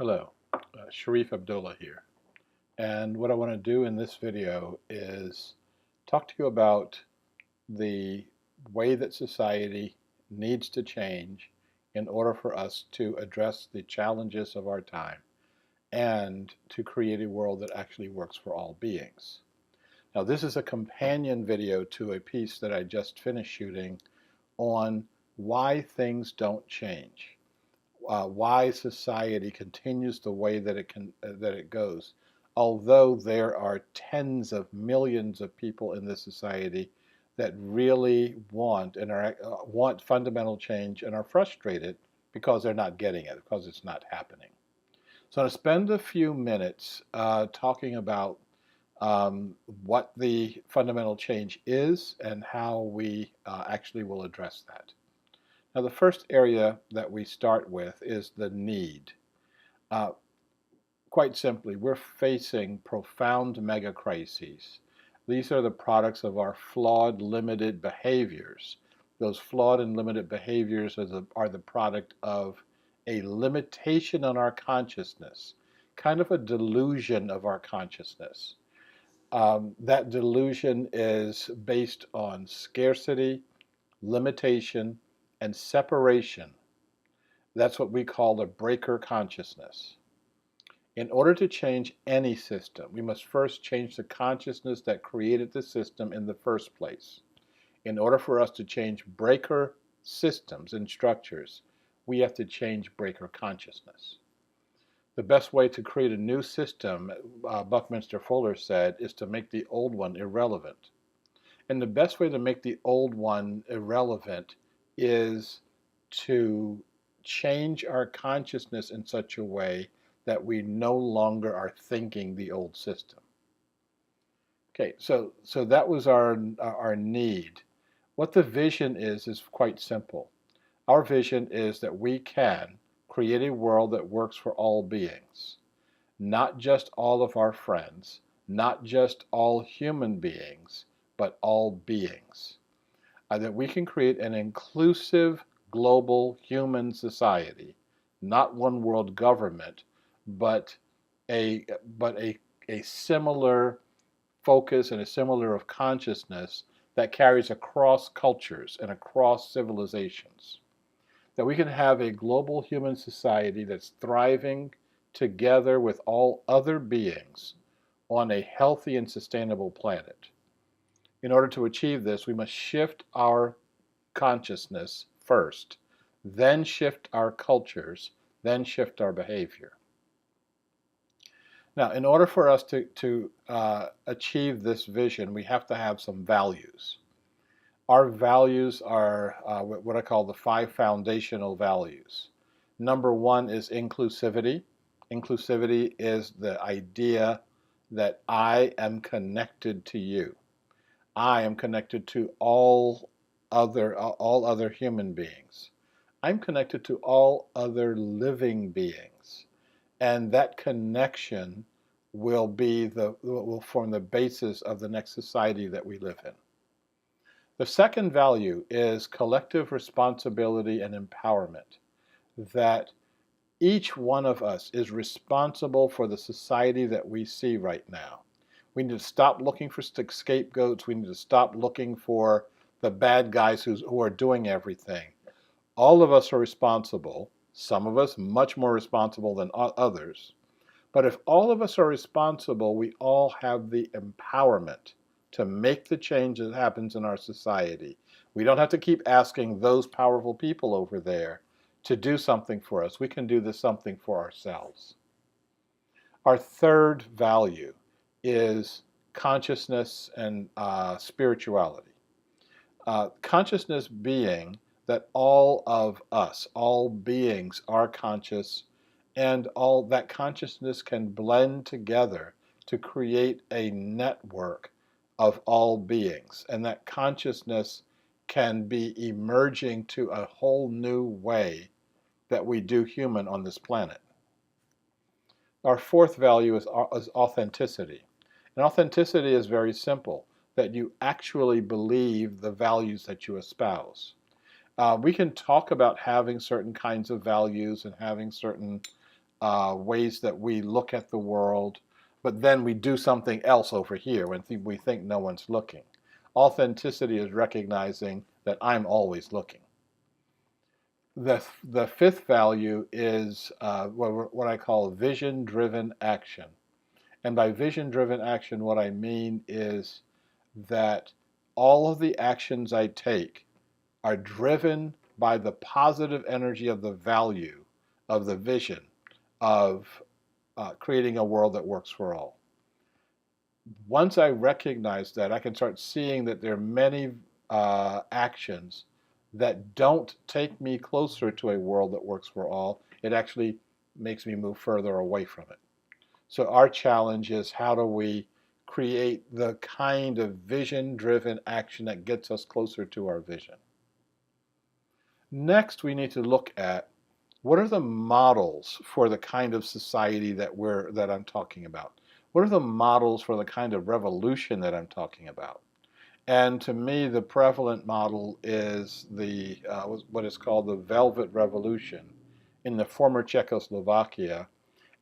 Hello, Shariff Abdullah here. And what I want to do in this video is talk to you about the way that society needs to change in order for us to address the challenges of our time and to create a world that actually works for all beings. Now, this is a companion video to a piece that I just finished shooting on why things don't change. Why society continues the way that it goes, although there are tens of millions of people in this society that really want fundamental change and are frustrated because they're not getting it, because it's not happening. So I'm going to spend a few minutes talking about what the fundamental change is and how we actually will address that. Now, the first area that we start with is the need. Uh, quite simply, we're facing profound mega crises. These are the products of our flawed, limited behaviors. Those flawed and limited behaviors are the product of a limitation on our consciousness, kind of a delusion of our consciousness. That delusion is based on scarcity, limitation, and separation. That's what we call the breaker consciousness. In order to change any system, we must first change the consciousness that created the system in the first place. In order for us to change breaker systems and structures, we have to change breaker consciousness. The best way to create a new system, Buckminster Fuller said, is to make the old one irrelevant. And the best way to make the old one irrelevant is to change our consciousness in such a way that we no longer are thinking the old system. Okay, so that was our need. What the vision is quite simple. Our vision is that we can create a world that works for all beings, not just all of our friends, not just all human beings, but all beings. That we can create an inclusive global human society, not one world government, but a similar focus and a similar of consciousness that carries across cultures and across civilizations. That we can have a global human society that's thriving together with all other beings on a healthy and sustainable planet. In order to achieve this, we must shift our consciousness first, then shift our cultures, then shift our behavior. Now, in order for us to achieve this vision, we have to have some values. Our values are what I call the 5 foundational values. Number 1 is inclusivity. Inclusivity is the idea that I am connected to you. I am connected to all other human beings. I'm connected to all other living beings. And that connection will form the basis of the next society that we live in. The second value is collective responsibility and empowerment, that each one of us is responsible for the society that we see right now. We need to stop looking for scapegoats. We need to stop looking for the bad guys who are doing everything. All of us are responsible, some of us much more responsible than others. But if all of us are responsible, we all have the empowerment to make the change that happens in our society. We don't have to keep asking those powerful people over there to do something for us. We can do this something for ourselves. Our third value is consciousness and spirituality. Consciousness being that all of us, all beings are conscious, and all that consciousness can blend together to create a network of all beings, and that consciousness can be emerging to a whole new way that we do human on this planet. Our fourth value is authenticity. And authenticity is very simple, that you actually believe the values that you espouse. We can talk about having certain kinds of values and having certain ways that we look at the world, but then we do something else over here when we think no one's looking. Authenticity is recognizing that I'm always looking. The fifth value is what I call vision-driven action. And by vision-driven action, what I mean is that all of the actions I take are driven by the positive energy of the value of the vision of creating a world that works for all. Once I recognize that, I can start seeing that there are many actions that don't take me closer to a world that works for all. It actually makes me move further away from it. So our challenge is, how do we create the kind of vision-driven action that gets us closer to our vision? Next, we need to look at what are the models for the kind of society that I'm talking about. What are the models for the kind of revolution that I'm talking about? And to me, the prevalent model is what is called the Velvet Revolution in the former Czechoslovakia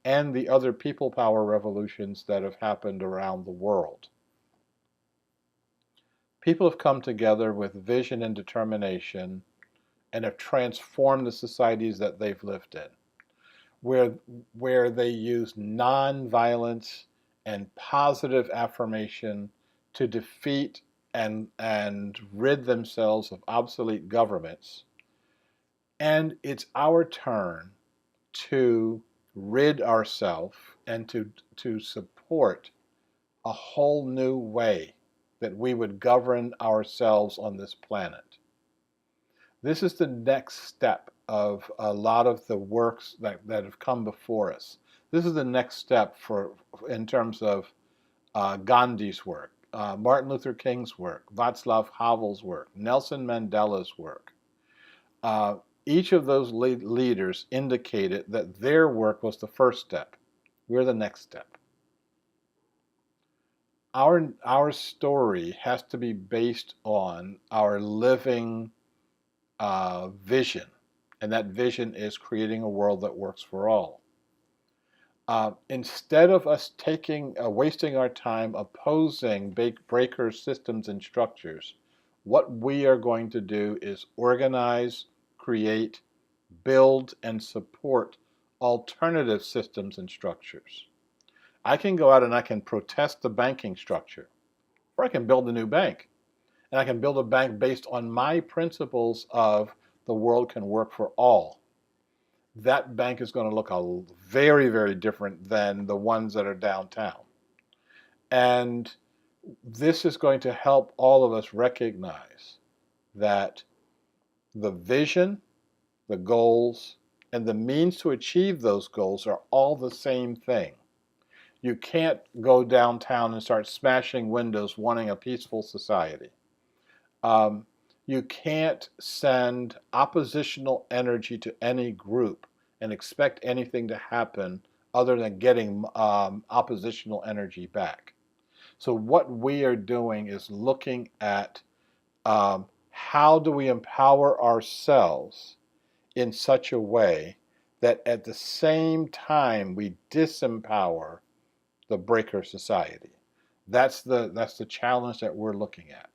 and the other people power revolutions that have happened around the world. People have come together with vision and determination and have transformed the societies that they've lived in, where they use nonviolence and positive affirmation to defeat and rid themselves of obsolete governments. And it's our turn to rid ourselves and to support a whole new way that we would govern ourselves on this planet. This is the next step of a lot of the works that have come before us. This is the next step in terms of Gandhi's work, Martin Luther King's work, Václav Havel's work, Nelson Mandela's work. Each of those leaders indicated that their work was the first step. We're the next step. Our story has to be based on our living vision, and that vision is creating a world that works for all. Instead of us wasting our time opposing breaker systems and structures, what we are going to do is organize, create, build, and support alternative systems and structures. I can go out and I can protest the banking structure, or I can build a new bank. And I can build a bank based on my principles of the world can work for all. That bank is going to look very, very different than the ones that are downtown. And this is going to help all of us recognize that the vision, the goals, and the means to achieve those goals are all the same thing. You can't go downtown and start smashing windows wanting a peaceful society. You can't send oppositional energy to any group and expect anything to happen other than getting oppositional energy back. So what we are doing is looking at how do we empower ourselves in such a way that at the same time we disempower the breaker society. That's the challenge that we're looking at.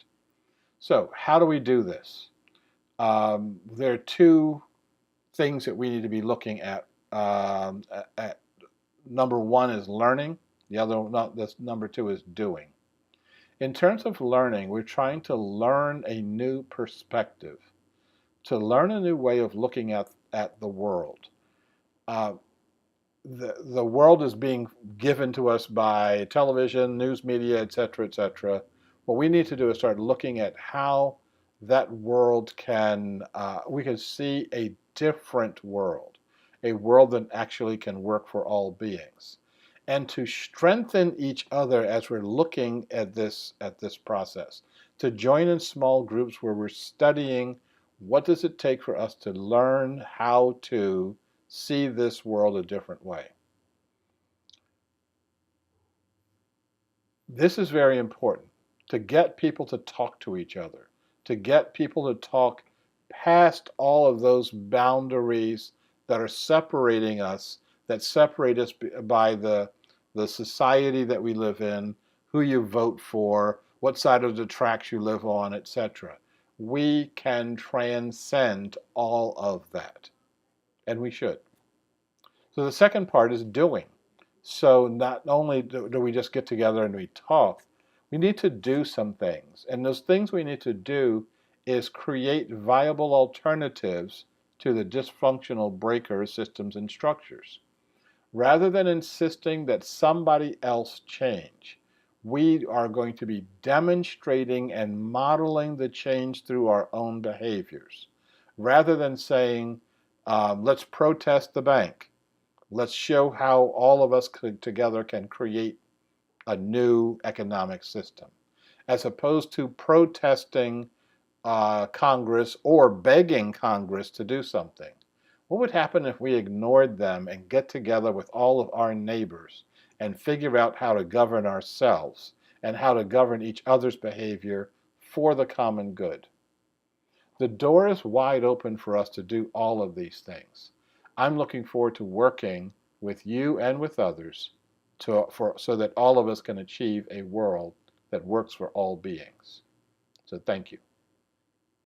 So how do we do this? There are two things that we need to be looking at. Number one is learning. Number two is doing. In terms of learning, we're trying to learn a new perspective, to learn a new way of looking at the world. The world is being given to us by television, news media, etc., etc. What we need to do is start looking at how that world we can see a different world, a world that actually can work for all beings, and to strengthen each other as we're looking at this process, to join in small groups where we're studying what does it take for us to learn how to see this world a different way. This is very important, to get people to talk to each other, to get people to talk past all of those boundaries that are separating us that separate us by the society that we live in, who you vote for, what side of the tracks you live on, etc. We can transcend all of that, and we should. So the second part is doing. So not only do we just get together and we talk, we need to do some things. And those things we need to do is create viable alternatives to the dysfunctional breaker systems and structures. Rather than insisting that somebody else change, we are going to be demonstrating and modeling the change through our own behaviors. Rather than saying, let's protest the bank. Let's show how all of us together can create a new economic system, as opposed to protesting Congress or begging Congress to do something. What would happen if we ignored them and get together with all of our neighbors and figure out how to govern ourselves and how to govern each other's behavior for the common good? The door is wide open for us to do all of these things. I'm looking forward to working with you and with others so that all of us can achieve a world that works for all beings. So thank you.